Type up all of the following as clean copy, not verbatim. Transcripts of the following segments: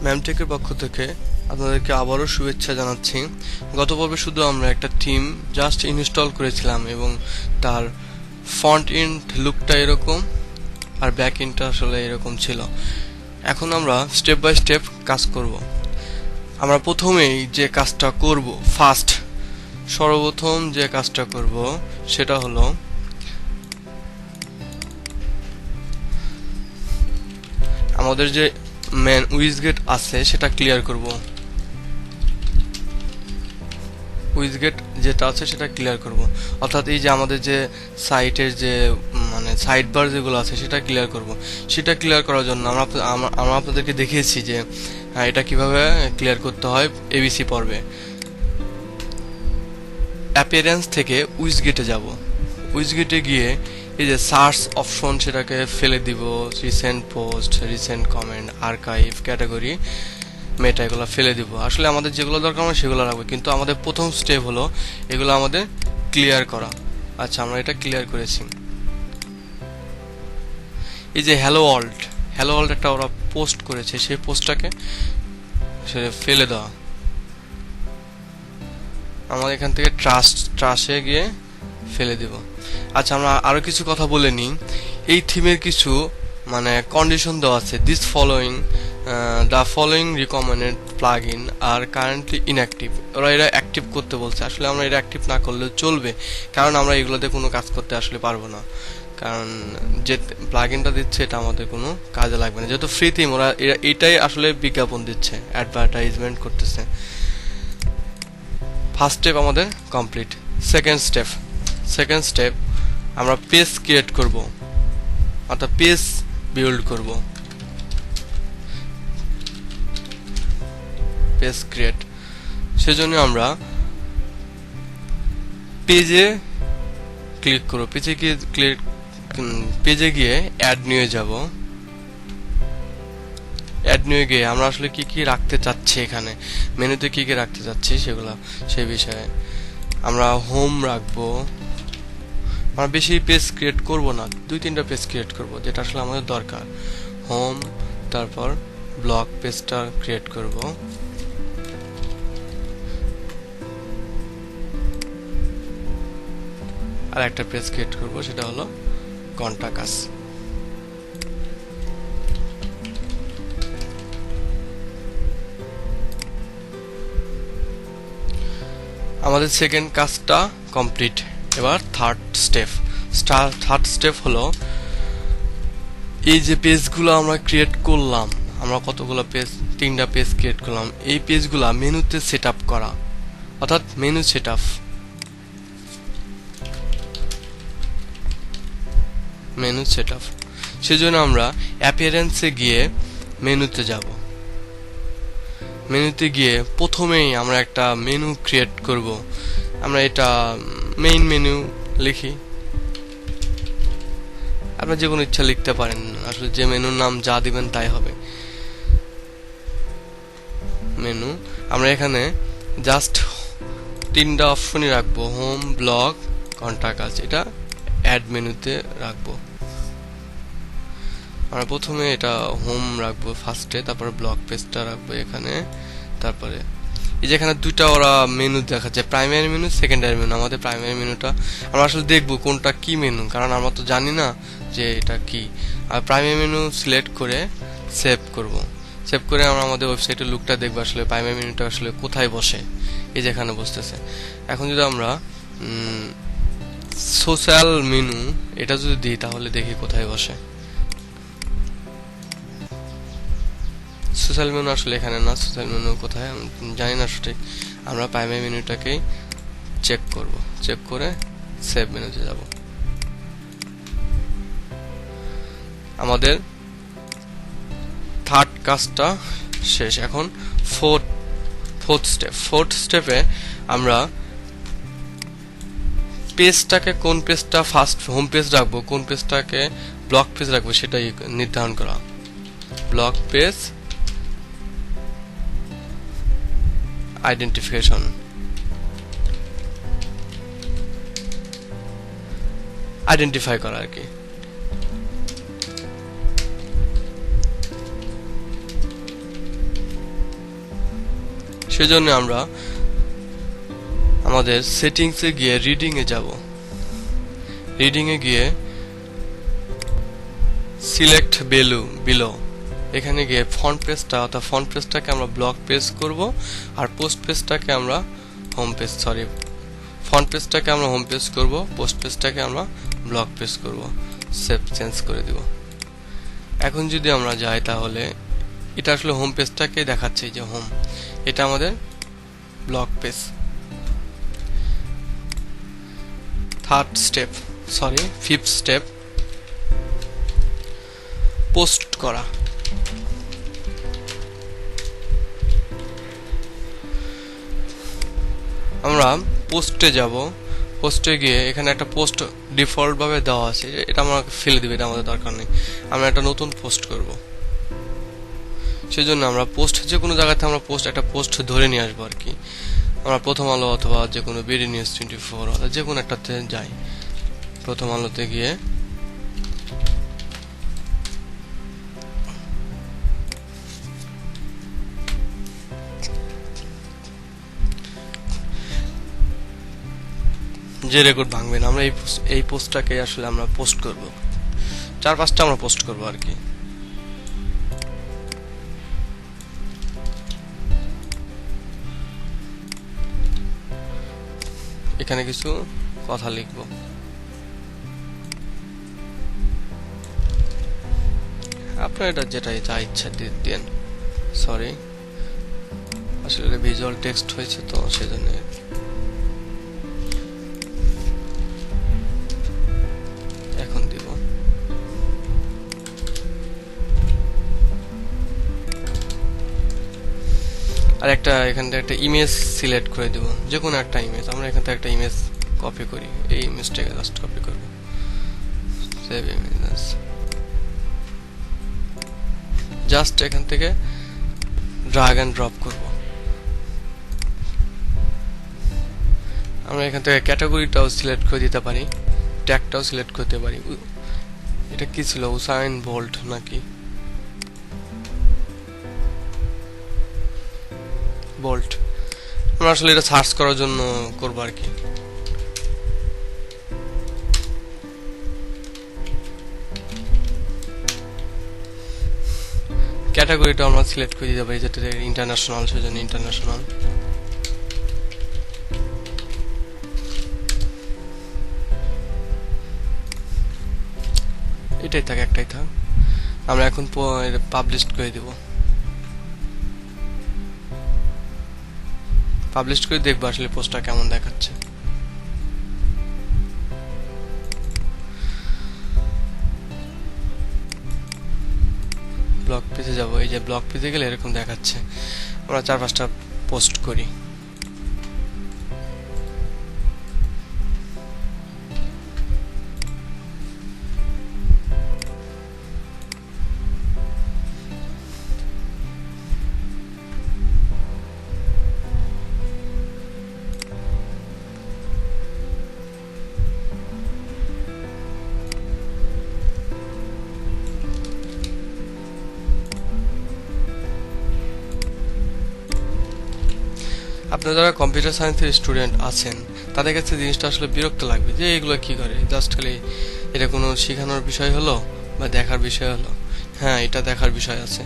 ম্যামটেকের পক্ষ থেকে আপনাদেরকে আবারও শুভেচ্ছা জানাচ্ছি। গত পর্বে শুধু আমরা একটা থিম জাস্ট ইনস্টল করেছিলাম এবং তার ফন্ট এন্ড লুকটা এরকম আর ব্যাক এন্ডটা আসলে এরকম ছিল। এখন আমরা স্টেপ বাই স্টেপ কাজ করব। আমরা প্রথমেই যে কাজটা করব, সর্বপ্রথম যে কাজটা করব সেটা হলো আমাদের যে মেন উইজগেট আছে সেটা ক্লিয়ার করব। উইজগেট যেটা আছে সেটা ক্লিয়ার করব, অর্থাৎ এই যে আমাদের যে সাইটের যে মানে সাইড বার যেগুলো আছে সেটা ক্লিয়ার করব। সেটা ক্লিয়ার করার জন্য আমরা আপনাদেরকে দেখিয়েছি যে এটা কিভাবে ক্লিয়ার করতে হয় এবিসি পর্বে। অ্যাপিয়ারেন্স থেকে উইজগেটে যাব। উইজগেটে গিয়ে এই যে সার্চ অপশন সেটাকে ফেলে দিব, recent post, recent comment, archive, category, meta এগুলো ফেলে দিব। আসলে আমাদের যেগুলো দরকার আমরা সেগুলো রাখবো, কিন্তু আমাদের প্রথম স্টেপ হলো এগুলো আমাদের ক্লিয়ার করা। আচ্ছা, আমরা এটা ক্লিয়ার করেছি। এই যে হ্যালো ওয়ার্ল্ড একটা ওরা পোস্ট করেছে, সেই পোস্টটাকে ফেলে দেওয়া। আমরা এখান থেকে ট্রাস্টে গিয়ে ফেলে দিব। আচ্ছা, আমরা আরো কিছু কথা বলে নিই। এই থিমের কিছু মানে কন্ডিশন দেওয়া আছে। The following recommended plug in আর কারেন্টলি ইনঅ্যাক্টিভ। ওরা এরা অ্যাক্টিভ করতে বলছে। আসলে আমরা এটা অ্যাক্টিভ না করলেও চলবে, কারণ আমরা এগুলোতে কোনো কাজ করতে আসলে পারবো না, কারণ যে প্লাগ ইনটা দিচ্ছে এটা আমাদের কোনো কাজে লাগবে না, যেহেতু ফ্রি থিম। ওরা এটাই আসলে বিজ্ঞাপন দিচ্ছে, অ্যাডভার্টাইজমেন্ট করতেছে। ফার্স্ট স্টেপ আমাদের কমপ্লিট। সেকেন্ড স্টেপ আমরা পেজ ক্রিয়েট করব, অর্থাৎ পেজ বিল্ড করব। পেজ ক্রিয়েট, সেজন্য আমরা পেজে ক্লিক করব। পেজে গিয়ে অ্যাড নিয়ে যাব। অ্যাড নিয়ে গিয়ে আমরা আসলে কি কি রাখতে চাচ্ছি, এখানে মেনুতে কি কি রাখতে চাচ্ছি সেই বিষয়ে আমরা হোম রাখবো। আমরা বেশি পেজ ক্রিয়েট করব না, 2-3টা পেজ ক্রিয়েট করব যেটা আসলে আমাদের দরকার। হোম, তারপর ব্লগ পেজটা ক্রিয়েট করব। আর একটা পেজ ক্রিয়েট করব, সেটা হলো কন্টাক্ট আস। আমাদের সেকেন্ড কাজটা কমপ্লিট। এবার থার্ড স্টেপ হলো এই যে পেজগুলো আমরা ক্রিয়েট করলাম, আমরা কতগুলো পেজ, 3টা পেজ ক্রিয়েট করলাম, এই পেজগুলো মেনুতে সেট আপ করা, অর্থাৎ মেনু সেট আপ। সেজন্য আমরা অ্যাপিয়ারেন্সে গিয়ে মেনুতে যাব। মেনুতে গিয়ে প্রথমেই আমরা একটা মেনু ক্রিয়েট করব। আমরা এটা মেইন মেনু লিখি, আপনার যে কোনো ইচ্ছা লিখতে পারেন, আসলে যে মেনুর নাম যা দিবেন তাই হবে। মেনু আমরা এখানে জাস্ট 3টা অপশনই রাখবো, হোম, ব্লগ, কন্টাক্ট আস। এটা অ্যাড মেনুতে রাখবো। আমরা প্রথমে এটা হোম রাখবো ফার্স্টে, তারপরে ব্লগ পেজটা রাখবো এখানে। তারপরে এই যে এখানে 2টা ওরা মেনু দেখাচ্ছে, প্রাইমারি মেনু, সেকেন্ডারি মেনু। আমাদের প্রাইমারি মেনুটা আমরা আসলে দেখবো কোনটা কি মেনু, কারণ আমরা তো জানি না যে এটা কি। আর প্রাইমারি মেনু সিলেক্ট করে সেভ করে আমরা আমাদের ওয়েবসাইটের লুকটা দেখবো, আসলে প্রাইমারি মেনুটা আসলে কোথায় বসে। এই যেখানে বসতেছে। এখন যদি আমরা সোশ্যাল মেনু এটা যদি দিই, তাহলে দেখি কোথায় বসে। সোশ্যাল মেনু আসলে এখানে না, সোশ্যাল মেনু কোথায় জানি না সঠিক। আমরা প্রাইমারি মেনুটাকেই চেক করে সেভ মেনুতে যাব। আমাদের থার্ড কাজটা শেষ। এখন ফোর্থ স্টেপে আমরা পেজটাকে, কোন পেজটা ফার্স্ট হোম পেজ রাখবো, কোন পেজটাকে ব্লগ পেজ রাখবো, সেটাই নির্ধারণ করা। ব্লগ পেজ আইডেন্টিফাই করা আর কি। সেজন্য আমরা আমাদের সেটিংসে গিয়ে রিডিং এ যাব। রিডিং এ গিয়ে সিলেক্ট বিলো এখানে গিয়ে ফন্ট পেজটা অর্থাৎ ফন্ট পেজটাকে আমরা ব্লক পেজ করব, আর পোস্ট পেজটাকে আমরা হোম পেজ ফন্ট পেজটাকে আমরা হোম পেজ করব, পোস্ট পেজটাকে আমরা ব্লক পেজ করব। সেভ চেঞ্জ করে দিব। এখন যদি আমরা যাই তাহলে এটা আসলে হোম পেজটাকে দেখাচ্ছে, যে হোম, এটা আমাদের block page. Fifth step post করা। আমরা পোস্টে যাব। পোস্টে গিয়ে এখানে একটা পোস্ট ডিফল্ট ভাবে দেওয়া আছে, এটা আমরা ফেলে দিবে, এটা আমাদের দরকার নেই। আমরা একটা নতুন পোস্ট করব, সেজন্য আমরা পোস্ট যে কোনো জায়গাতে আমরা একটা পোস্ট ধরে নিয়ে আসবো আর কি। আমরা প্রথম আলো অথবা যে কোনো বিডি নিউজ 24 অথবা যে কোনো একটাতে যাই। প্রথম আলোতে গিয়ে যে রেকর্ড ভাঙবে না, আমরা এই পোস্টটাকে আসলে আমরা পোস্ট করব, 4-5টা আমরা পোস্ট করব আর কি। এখানে কিছু কথা লিখব। আপনার এটা যেটা যা ইচ্ছা দেন। সরি, আসলে ভিজুয়াল টেক্সট হয়েছে তো সেজন্য। এখন দিব। আর এখান থেকে একটা ইমেজ সিলেক্ট করে দেব, যে কোনো একটা ইমেজ। আমরা এখান থেকে একটা ইমেজ কপি করি, এই ইমেজটাকে জাস্ট কপি করব। সেভ ইমেজ, জাস্ট এখান থেকে ড্র্যাগ এন্ড ড্রপ করব। আমরা এখান থেকে ক্যাটাগরিটাও সিলেক্ট করে দিতে পারি, ট্যাগটাও সিলেক্ট করতে পারি। এটা কি ছিল, উসাইন বোল্ট নাকি বোল্ট? আমরা আসলে এটা সার্চ করার জন্য করব আর কি। ক্যাটাগরিটা আমরা সিলেক্ট করে দিতে পারি, যেটা ইন্টারন্যাশনাল, সেজন্য ইন্টারন্যাশনাল। এটাই থাক, একটাই থাক। আমরা এখন পাবলিশ করে দিব। পাবলিশ করে দেখবো আসলে পোস্টটা কেমন দেখাচ্ছে। ব্লগ পেজে যাব। এই যে ব্লগ পেজে গেলে এরকম দেখাচ্ছে। আমরা 4-5টা পোস্ট করি। আপনারা যারা কম্পিউটার সায়েন্সের স্টুডেন্ট আছেন তাদের কাছে জিনিসটা আসলে বিরক্ত লাগবে, যে এগুলো কি করে, জাস্ট খালি এটা কোনো শেখানোর বিষয় হলো বা দেখার বিষয় হলো। হ্যাঁ, এটা দেখার বিষয় আছে।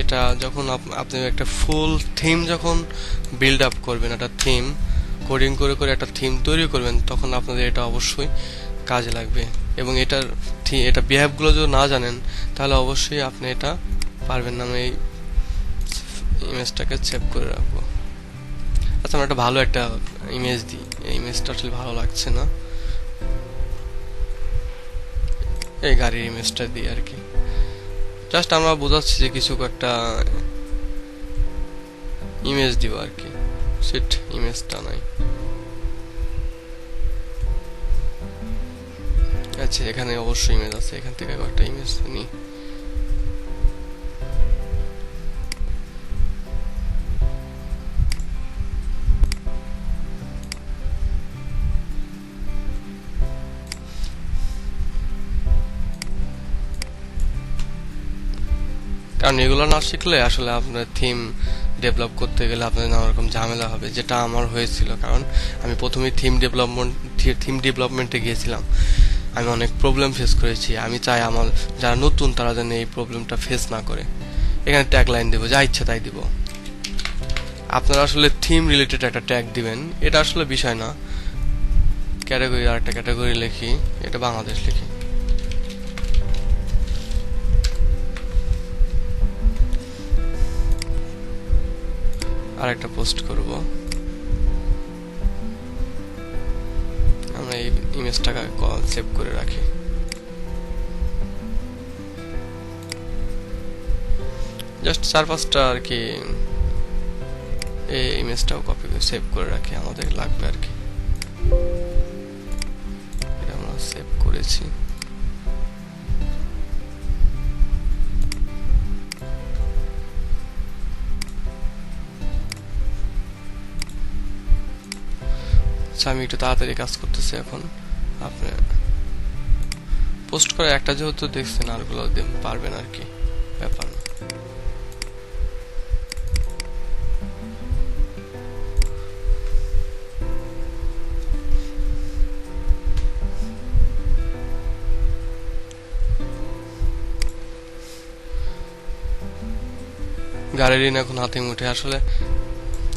এটা যখন আপনি একটা ফুল থিম যখন বিল্ড আপ করবেন, একটা থিম কোডিং করে করে একটা থিম তৈরি করবেন, তখন আপনাদের এটা অবশ্যই কাজে লাগবে। এবং এটা বিহেভগুলো যদি না জানেন তাহলে অবশ্যই আপনি এটা পারবেন না। আমি এই ইমেজটাকে সেভ করে রাখবো। আচ্ছা, আমরা একটা ভালো একটা ইমেজ দিই। এই ইমেজটা আসলে ভালো লাগছে না, এই গাড়ির ইমেজটা দিই আর কি। জাস্ট আমরা বোঝাচ্ছি যে কিছু একটা ইমেজ দিব আর কি। সেট ইমেজটা নাই। আচ্ছা, এখানে অবশ্যই ইমেজ আছে, এখান থেকে একটা ইমেজ নিই। কারণ এগুলো না শিখলে আসলে আপনার থিম ডেভেলপ করতে গেলে আপনাদের নানা রকম ঝামেলা হবে, যেটা আমার হয়েছিল। কারণ আমি প্রথমে থিম ডেভেলপমেন্টে গিয়েছিলাম, আমি অনেক প্রবলেম ফেস করেছি। আমি চাই আমার যারা নতুন তারা যেন এই প্রবলেমটা ফেস না করে। এখানে ট্যাগ লাইন দেবো, যা ইচ্ছা তাই দিব। আপনারা আসলে থিম রিলেটেড একটা ট্যাগ দিবেন, এটা আসলে বিষয় না। ক্যাটাগরি, আর একটা ক্যাটাগরি লিখি, এটা বাংলাদেশ লিখি। আর একটা পোস্ট করব, আমরা এই ইমেজটাকে সেভ করে রাখি। জাস্ট 4-5টা আর কি এই ইমেজটাও কপি করে সেভ করে রাখি, আমাদের লাগবে আর কি। এটা আমরা সেভ করেছি। আমি একটু তাড়াতাড়ি কাজ করতেছি এখন। আপনি পোস্ট করে একটা যেহেতু দেখছেন, আরগুলো পারবেন আর কি, ব্যাপার না। গাড়ির ঋণ এখন হাতে মুঠে। আসলে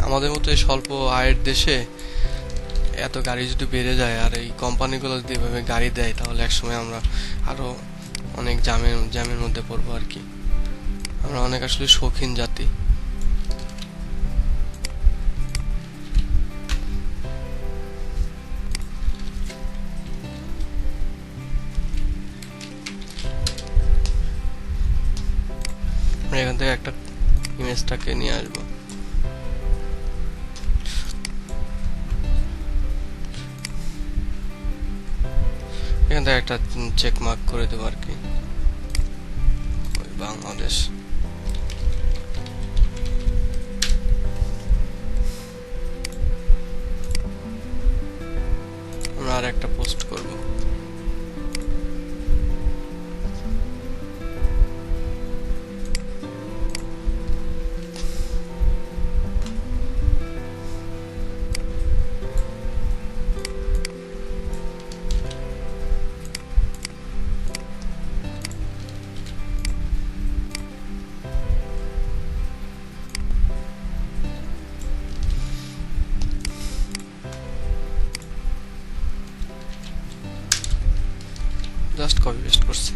আমাদের মতো এই স্বল্প আয়ের দেশে এত গাড়ি যদি বেড়ে যায় আর এই কোম্পানিগুলো যদি এভাবে গাড়ি দেয়, তাহলে একসময় আমরা আরো অনেক জ্যামের মধ্যে পড়বো আর কি। আমরা অনেক আসলে শৌখিন জাতি। এখান থেকে একটা ইমেজটাকে নিয়ে আসবো। এখান থেকে একটা চেক মার্ক করে দেবো আর কি, বাংলাদেশ। আমরা আর একটা পোস্ট করব। জাস্ট কপি পেস্ট করছি।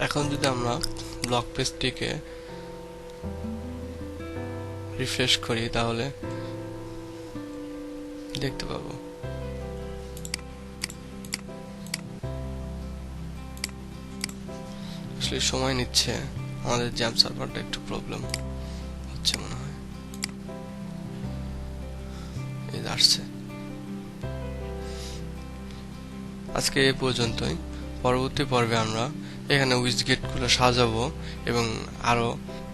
এখন যদি আমরা ব্লক পেজটিকে রিফ্রেশ করি, তাহলে দেখতে পাবো আসলে সময় নিচ্ছে, আমাদের জ্যাম সার্ভারটা একটু প্রবলেম হচ্ছে মনে হয়। এই আসছে। আজকে এই পর্যন্তই। পরবর্তী পর্বে আমরা এখানে উইজগেট গুলো সাজাবো এবং আরো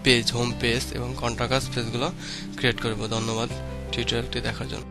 পেজ, হোম পেজ এবং কন্টাক্ট পেজগুলো ক্রিয়েট করব। ধন্যবাদ টিউটোরিয়ালটি দেখার জন্য।